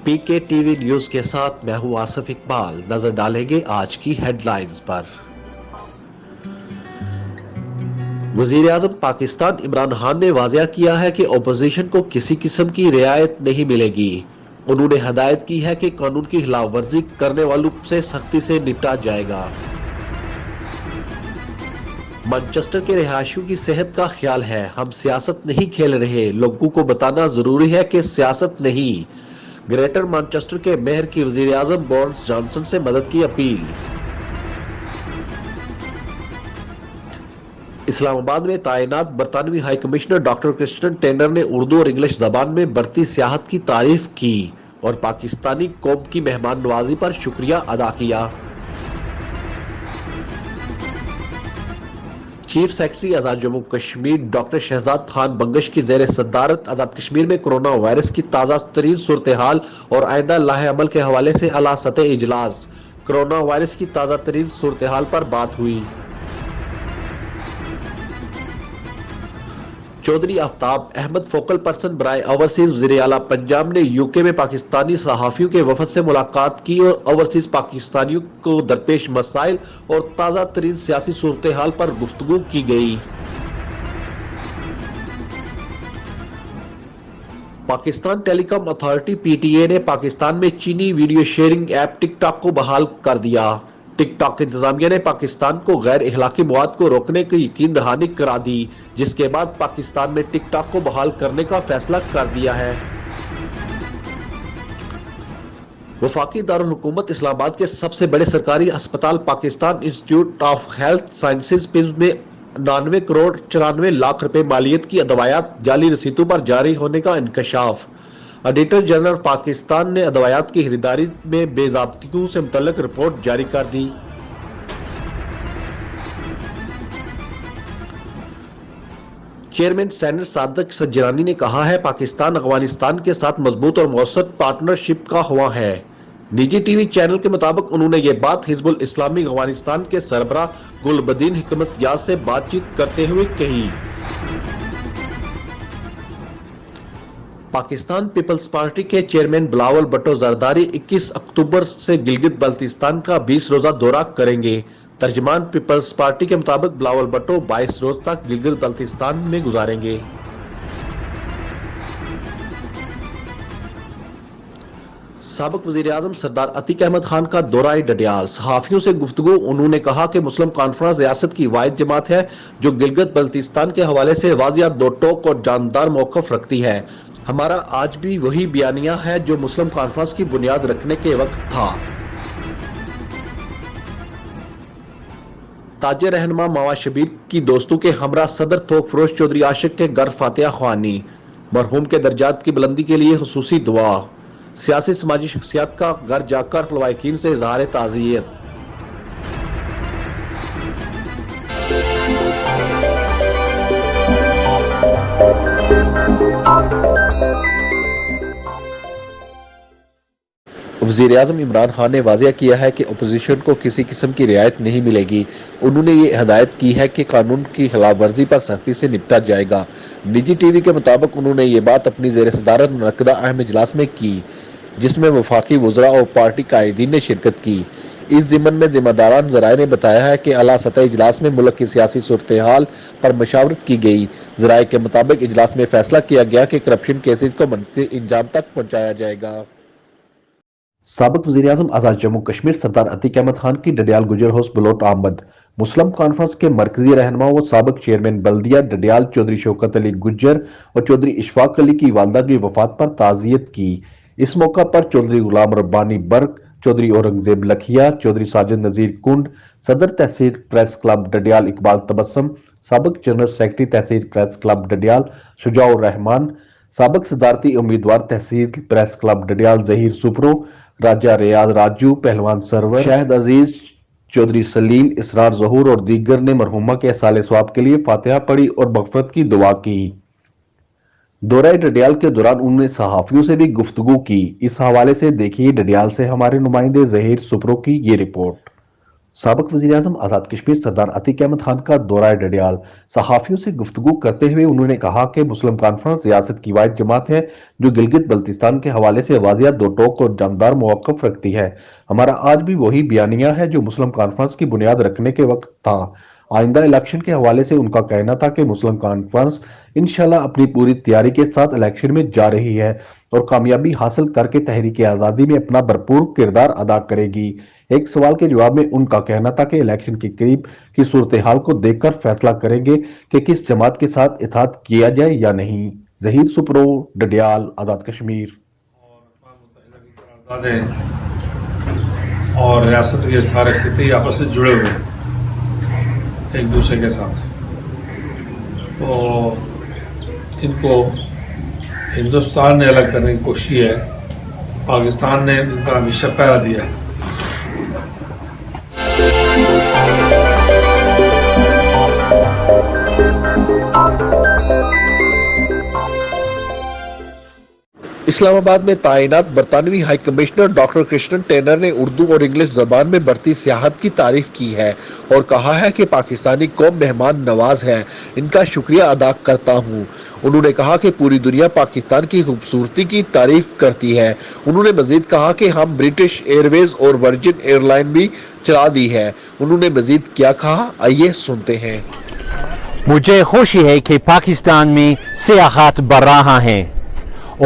پی کے T V news کے ساتھ میں ہوں آصف اقبال۔ نظر ڈالیں گے آج کی ہیڈ لائنز پر۔ وزیر اعظم پاکستان عمران خان نے واضح کیا ہے کہ اپوزیشن کو کسی قسم کی رعایت نہیں ملے گی۔ انہوں نے ہدایت کی ہے کہ قانون کی خلاف ورزی کرنے والوں سے سختی سے نپٹا جائے گا۔ مانچسٹر کے رہائشیوں کی صحت کا خیال ہے، ہم سیاست نہیں کھیل رہے، لوگوں کو بتانا ضروری ہے کہ سیاست نہیں۔ گریٹر مانچسٹر کے میئر کی وزیر اعظم بورس جانسن سے مدد کی اپیل۔ اسلام آباد میں تعینات برطانوی ہائی کمشنر ڈاکٹر کرسٹن ٹینر نے اردو اور انگلش زبان میں بڑھتی سیاحت کی تعریف کی اور پاکستانی قوم کی مہمان نوازی پر شکریہ ادا کیا۔ چیف سیکرٹری آزاد جموں کشمیر ڈاکٹر شہزاد خان بنگش کی زیر صدارت آزاد کشمیر میں کورونا وائرس کی تازہ ترین صورتحال اور آئندہ لاہ عمل کے حوالے سے اعلیٰ سطحی اجلاس۔ کورونا وائرس کی تازہ ترین صورتحال پر بات ہوئی۔ چودھری آفتاب احمد فوکل پرسن برائے اوورسیز وزیر اعلیٰ پنجاب نے یوکے میں پاکستانی صحافیوں کے وفد سے ملاقات کی اور اوورسیز پاکستانیوں کو درپیش مسائل اور تازہ ترین سیاسی صورتحال پر گفتگو کی گئی۔ پاکستان ٹیلی کام اتھارٹی پی ٹی اے نے پاکستان میں چینی ویڈیو شیئرنگ ایپ ٹک ٹاک کو بحال کر دیا۔ ٹک ٹاک انتظامیہ نے پاکستان کو غیر اخلاقی مواد کو روکنے کی یقین دہانی کرا دی، جس کے بعد پاکستان میں ٹک ٹاک کو بحال کرنے کا فیصلہ کر دیا ہے۔ وفاقی دارالحکومت اسلام آباد کے سب سے بڑے سرکاری ہسپتال پاکستان انسٹی ٹیوٹ آف ہیلتھ سائنسز پمز میں 99 کروڑ 94 لاکھ روپے مالیت کی ادویات جعلی رسیدوں پر جاری ہونے کا انکشاف۔ آڈیٹر جنرل پاکستان نے ادویات کی خریداری میں بے ضابطگیوں سے متعلق رپورٹ جاری کر دی۔ چیئرمین سینٹ صادق سجرانی نے کہا ہے پاکستان افغانستان کے ساتھ مضبوط اور مؤثر پارٹنرشپ کا خواہاں ہے۔ نجی ٹی وی چینل کے مطابق انہوں نے یہ بات حزب الاسلامی افغانستان کے سربراہ گل بدین حکمت یار سے بات چیت کرتے ہوئے کہی۔ پاکستان پیپلز پارٹی کے چیئرمین بلاول بھٹو زرداری 21 اکتوبر سے گلگت بلتستان کا 20 روزہ دورہ کریں گے۔ ترجمان پیپلز پارٹی کے مطابق بلاول بھٹو 22 روز تک گلگت بلتستان میں گزاریں گے۔ سابق وزیر اعظم سردار عتیق احمد خان کا دورہ ڈڈیال، صحافیوں سے گفتگو۔ انہوں نے کہا کہ مسلم کانفرنس ریاست کی واحد جماعت ہے جو گلگت بلتستان کے حوالے سے واضح دو ٹوک اور جاندار موقف رکھتی ہے۔ ہمارا آج بھی وہی بیانیہ ہے جو مسلم کانفرنس کی بنیاد رکھنے کے وقت تھا۔ تاجر رہنما ماوا شبیر کی دوستوں کے ہمراہ صدر تھوک فروش چودھری عاشق کے گھر فاتحہ خوانی، مرحوم کے درجات کی بلندی کے لیے خصوصی دعا۔ سیاسی سماجی شخصیات کا گھر جا کر لواحقین سے اظہار تعزیت۔ وزیر اعظم عمران خان نے واضح کیا ہے کہ اپوزیشن کو کسی قسم کی رعایت نہیں ملے گی۔ انہوں نے یہ ہدایت کی ہے کہ قانون کی خلاف ورزی پر سختی سے نپٹا جائے گا۔ نجی ٹی وی کے مطابق انہوں نے یہ بات اپنی زیر صدارت منعقدہ اہم اجلاس میں کی، جس میں وفاقی وزراء اور پارٹی قائدین نے شرکت کی۔ اس ضمن میں ذمہ داران ذرائع نے بتایا ہے کہ اعلیٰ سطحی اجلاس میں ملک کی سیاسی صورتحال پر مشاورت کی گئی۔ ذرائع کے مطابق اجلاس میں فیصلہ کیا گیا کہ کرپشن کیسز کو منطقی انجام تک پہنچایا جائے گا۔ سابق وزیر اعظم آزاد جموں کشمیر سردار عتیق احمد خان کی ڈڈیال گجر ہاؤس بلوٹ آمد۔ مسلم کانفرنس کے مرکزی رہنما و سابق چیئرمین بلدیہ ڈڈیال چودھری شوکت علی گجر اور چودھری اشفاق علی کی والدہ کی وفات پر تعزیت کی۔ اس موقع پر چودھری غلام ربانی برق، چودھری اورنگزیب لکھیا، چودھری ساجد نذیر کنڈ، صدر تحصیل پریس کلب ڈڈیال اقبال تبسم، سابق جنرل سیکرٹری تحصیل پریس کلب ڈڈیال شجاع الرحمان، سابق صدارتی امیدوار تحصیل پریس کلب ڈڈیال ظہیر سپرو، راجہ ریاض راجو، پہلوان سرور، شاہد عزیز، چودھری سلیل، اسرار ظہور اور دیگر نے مرحومہ کے احصال ثواب کے لیے فاتحہ پڑھی اور مغفرت کی دعا کی۔ دورہ ڈڈیال کے دوران انہوں نے صحافیوں سے بھی گفتگو کی۔ اس حوالے سے دیکھیے ڈڈیال سے ہمارے نمائندے ظہیر سپرو کی یہ رپورٹ۔ سابق وزیر اعظم آزاد کشمیر سردار عتیق احمد خان کا دورہ ڈڈیال۔ صحافیوں سے گفتگو کرتے ہوئے انہوں نے کہا کہ مسلم کانفرنس ریاست کی واحد جماعت ہے جو گلگت بلتستان کے حوالے سے واضح دو ٹوک اور جاندار موقف رکھتی ہے۔ ہمارا آج بھی وہی بیانیہ ہے جو مسلم کانفرنس کی بنیاد رکھنے کے وقت تھا۔ آئندہ الیکشن کے حوالے سے ان کا کہنا تھا کہ مسلم کانفرنس انشاءاللہ اپنی پوری تیاری کے ساتھ الیکشن میں جا رہی ہے اور کامیابی حاصل کر کے تحریک آزادی میں اپنا بھرپور کردار ادا کرے گی۔ ایک سوال کے جواب میں ان کا کہنا تھا کہ الیکشن کے قریب کی صورتحال کو دیکھ کر فیصلہ کریں گے کہ کس جماعت کے ساتھ اتحاد کیا جائے یا نہیں۔ ظہیر سپرو، ڈڈیال، آزاد کشمیر۔ اور ریاست کے سارے خطے آپس میں جڑے ہوئے ایک دوسرے کے ساتھ، تو ان کو ہندوستان نے الگ کرنے کی کوشش کی ہے، پاکستان نے ان کا ہمیشہ پہرا دیا ہے۔ اسلام آباد میں تعینات برطانوی ہائی کمشنر ڈاکٹر کرسٹن ٹینر نے اردو اور انگلش زبان میں بڑھتی سیاحت کی تعریف کی ہے اور کہا ہے کہ پاکستانی قوم مہمان نواز ہے، ان کا شکریہ ادا کرتا ہوں۔ انہوں نے کہا کہ پوری دنیا پاکستان کی خوبصورتی کی تعریف کرتی ہے۔ انہوں نے مزید کہا کہ ہم برٹش ایئر ویز اور ورجن ایئر لائن بھی چلا دی ہے۔ انہوں نے مزید کیا کہا، آئیے سنتے ہیں۔ مجھے خوشی ہے کہ پاکستان میں سیاحت بڑھ رہا ہے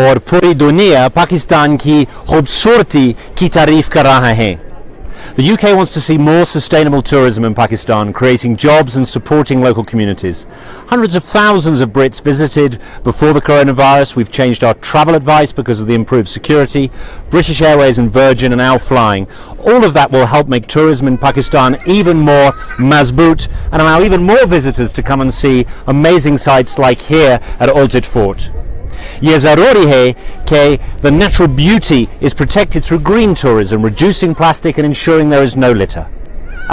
اور پوری دنیا پاکستان کی خوبصورتی کی تعریف کر رہا ہے۔ The UK wants to see more sustainable tourism in Pakistan, creating jobs and supporting local communities. Hundreds of thousands of Brits visited before the coronavirus. We've changed our travel advice because of the improved security. British Airways and Virgin are now flying. All of that will help make tourism in Pakistan even more mazboot and allow even more visitors to come and see amazing sights like here at Old Zit Fort. یہ ضروری ہے کہ the natural beauty is protected through green tourism, reducing plastic and ensuring there is no litter.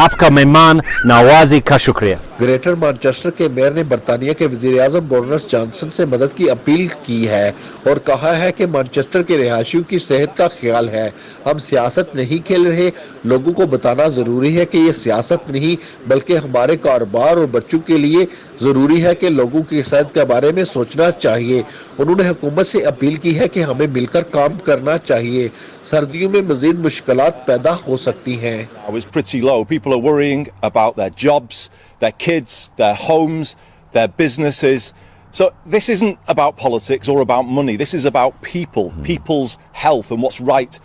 آپ کا مہمان نوازی کا شکریہ۔ گریٹر مانچسٹر کے میئر نے برطانیہ کے وزیر اعظم بورس جانسن سے مدد کی اپیل کی ہے اور کہا ہے کہ مانچسٹر کے رہائشیوں کی صحت کا خیال ہے۔ ہم سیاست نہیں کھیل رہے، لوگوں کو بتانا ضروری ہے کہ یہ سیاست نہیں بلکہ ہمارے کاروبار اور بچوں کے لیے ضروری ہے کہ لوگوں کی صحت کے بارے میں سوچنا چاہیے۔ انہوں نے حکومت سے اپیل کی ہے کہ ہمیں مل کر کام کرنا چاہیے، سردیوں میں مزید مشکلات پیدا ہو سکتی ہیں۔ It's pretty low. People are worrying about their jobs, their kids, their homes, their businesses. So this isn't about politics or about money. This is about people, people's health and what's right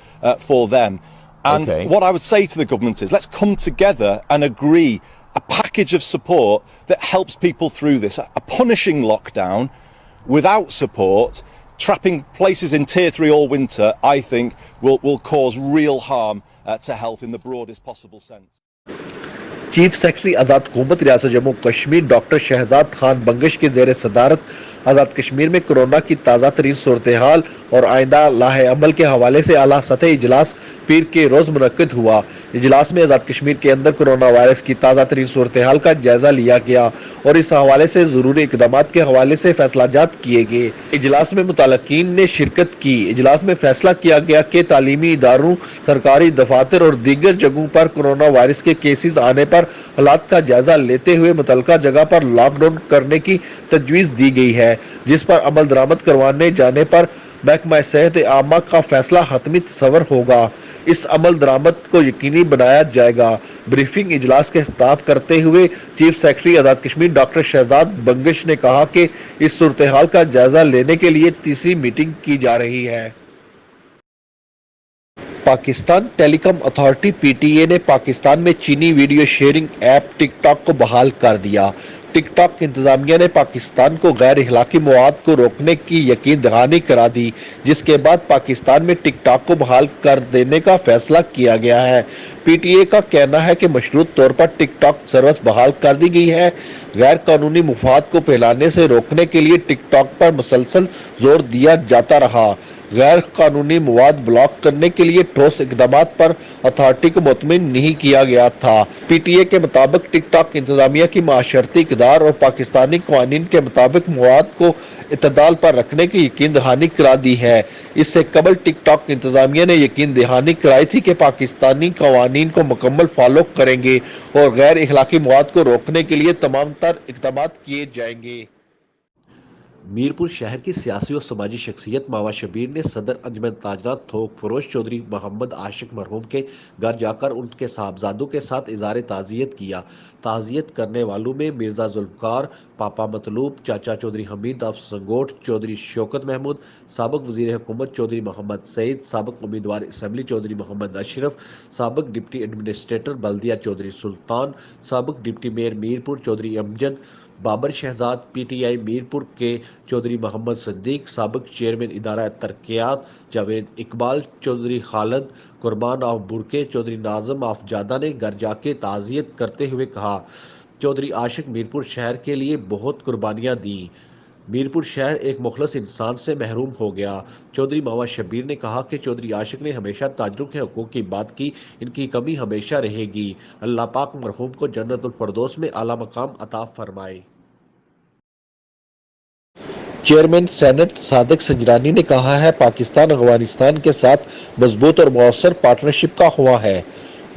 for them. And what I would say to the government is let's come together and agree a package of support that helps people through this. A punishing lockdown without support, trapping places in tier 3 all winter, I think will cause real harm to health in the broadest possible sense. Chief secretary Azad حکومت ریاست Jammu Kashmir doctor Shahzad Khan Bangash کے زیر صدارت آزاد کشمیر میں corona کی تازہ ترین صورتحال اور آئندہ لاہ عمل کے حوالے سے اعلیٰ سطحی اجلاس پیر کے روز منعقد ہوا۔ اجلاس میں آزاد کشمیر کے اندر کورونا وائرس کی تازہ ترین صورتحال کا جائزہ لیا گیا اور اس حوالے سے ضروری اقدامات کے حوالے سے فیصلہ جات کیے گئے۔ اجلاس میں متعلقین نے شرکت کی۔ اجلاس میں فیصلہ کیا گیا کہ تعلیمی اداروں، سرکاری دفاتر اور دیگر جگہوں پر کورونا وائرس کے کیسز آنے پر حالات کا جائزہ لیتے ہوئے متعلقہ جگہ پر لاک ڈاؤن کرنے کی تجویز دی گئی ہے، جس پر عمل درآمد کروانے جانے پر محکمہ صحت عامہ کا فیصلہ حتمی تصور ہوگا۔ اس عمل درآمد کو یقینی بنایا جائے گا۔ بریفنگ اجلاس کے خطاب کرتے ہوئے chief secretary Azad Kashmir doctor Shahzad Bangash نے کہا کہ اس صورتحال کا جائزہ لینے کے لیے تیسری میٹنگ کی جا رہی ہے۔ پاکستان ٹیلی کام اتھارٹی پی ٹی اے نے پاکستان میں چینی ویڈیو شیئرنگ ایپ ٹک ٹاک کو بحال کر دیا۔ ٹک ٹاک انتظامیہ نے پاکستان کو غیر اخلاقی مواد کو روکنے کی یقین دہانی کرا دی، جس کے بعد پاکستان میں ٹک ٹاک کو بحال کر دینے کا فیصلہ کیا گیا ہے۔ پی ٹی اے کا کہنا ہے کہ مشروط طور پر ٹک ٹاک سروس بحال کر دی گئی ہے۔ غیر قانونی مفاد کو پھیلانے سے روکنے کے لیے ٹک ٹاک پر مسلسل زور دیا جاتا رہا۔ غیر قانونی مواد بلاک کرنے کے لیے ٹھوس اقدامات پر اتھارٹی کو مطمئن نہیں کیا گیا تھا۔ پی ٹی اے کے مطابق ٹک ٹاک انتظامیہ کی معاشرتی اقدار اور پاکستانی قوانین کے مطابق مواد کو اعتدال پر رکھنے کی یقین دہانی کرا دی ہے۔ اس سے قبل ٹک ٹاک انتظامیہ نے یقین دہانی کرائی تھی کہ پاکستانی قوانین کو مکمل فالو کریں گے اور غیر اخلاقی مواد کو روکنے کے لیے تمام تر اقدامات کیے جائیں گے۔ میرپور شہر کی سیاسی اور سماجی شخصیت ماوا شبیر نے صدر انجمن تاجرات تھوک فروش چودھری محمد عاشق مرحوم کے گھر جا کر ان کے صاحبزادوں کے ساتھ اظہار تعزیت کیا۔ تعزیت کرنے والوں میں مرزا ذوالفقار، پاپا مطلوب، چاچا چودھری حمید آف سنگوٹ، چودھری شوکت محمود، سابق وزیر حکومت چودھری محمد سعید، سابق امیدوار اسمبلی چودھری محمد اشرف، سابق ڈپٹی ایڈمنسٹریٹر بلدیہ چودھری سلطان، سابق deputy mayor Mirpur Chaudhry Amjad, Babar Shahzad, P T I Mirpur کے چودھری محمد صدیق، سابق چیئرمین ادارہ ترقیات جاوید اقبال، چودھری خالد قربان آف برکے، چودھری ناظم آف جادہ نے گھر جا کے تعزیت کرتے ہوئے کہا، چودھری عاشق میرپور شہر کے لیے بہت قربانیاں دیں، میرپور شہر ایک مخلص انسان سے محروم ہو گیا۔ چودھری ماوا شبیر نے کہا کہ چودھری عاشق نے ہمیشہ تاجروں کے حقوق کی بات کی، ان کی کمی ہمیشہ رہے گی۔ اللہ پاک مرحوم کو جنت الفردوس میں اعلیٰ مقام عطا فرمائے۔ چیئرمین سینٹ صادق سنجرانی نے کہا ہے، پاکستان افغانستان کے ساتھ مضبوط اور مؤثر پارٹنرشپ کا خواہاں ہے۔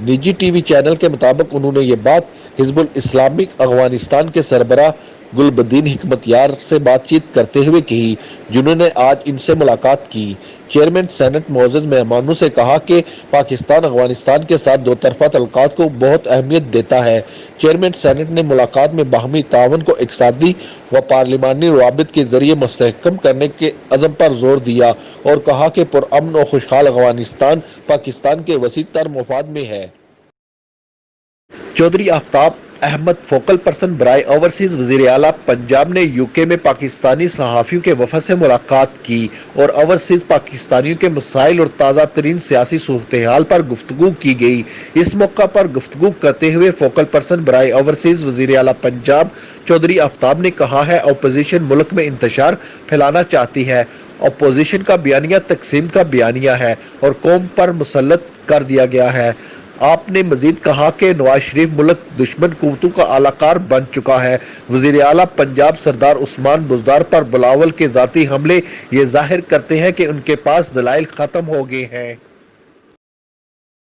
نجی ٹی وی چینل کے مطابق انہوں نے یہ بات حزب الاسلامک افغانستان کے سربراہ گل بدین حکمت یار سے بات چیت کرتے ہوئے کہی، جنہوں نے آج ان سے ملاقات کی۔ چیئرمین سینٹ معزز مہمانوں سے کہا کہ پاکستان افغانستان کے ساتھ دو طرفہ تعلقات کو بہت اہمیت دیتا ہے۔ چیئرمین سینٹ نے ملاقات میں باہمی تعاون کو اقتصادی و پارلیمانی روابط کے ذریعے مستحکم کرنے کے عزم پر زور دیا اور کہا کہ پرامن و خوشحال افغانستان پاکستان کے وسیع تر مفاد میں ہے۔ چودھری آفتاب احمد فوکل پرسن برائے اوورسیز وزیر اعلیٰ پنجاب نے یو کے میں پاکستانی صحافیوں کے وفد سے ملاقات کی اور اوورسیز پاکستانیوں کے مسائل اور تازہ ترین سیاسی صورتحال پر گفتگو کی گئی۔ اس موقع پر گفتگو کرتے ہوئے فوکل پرسن برائے اوورسیز وزیر اعلیٰ پنجاب چودھری آفتاب نے کہا ہے، اپوزیشن ملک میں انتشار پھیلانا چاہتی ہے۔ اپوزیشن کا بیانیہ تقسیم کا بیانیہ ہے اور قوم پر مسلط کر دیا گیا ہے۔ آپ نے مزید کہا کہ نواز شریف ملک دشمن قوتوں کا اعلی کار بن چکا ہے۔ وزیر اعلیٰ پنجاب سردار عثمان بزدار پر بلاول کے ذاتی حملے یہ ظاہر کرتے ہیں کہ ان کے پاس دلائل ختم ہو گئے ہیں۔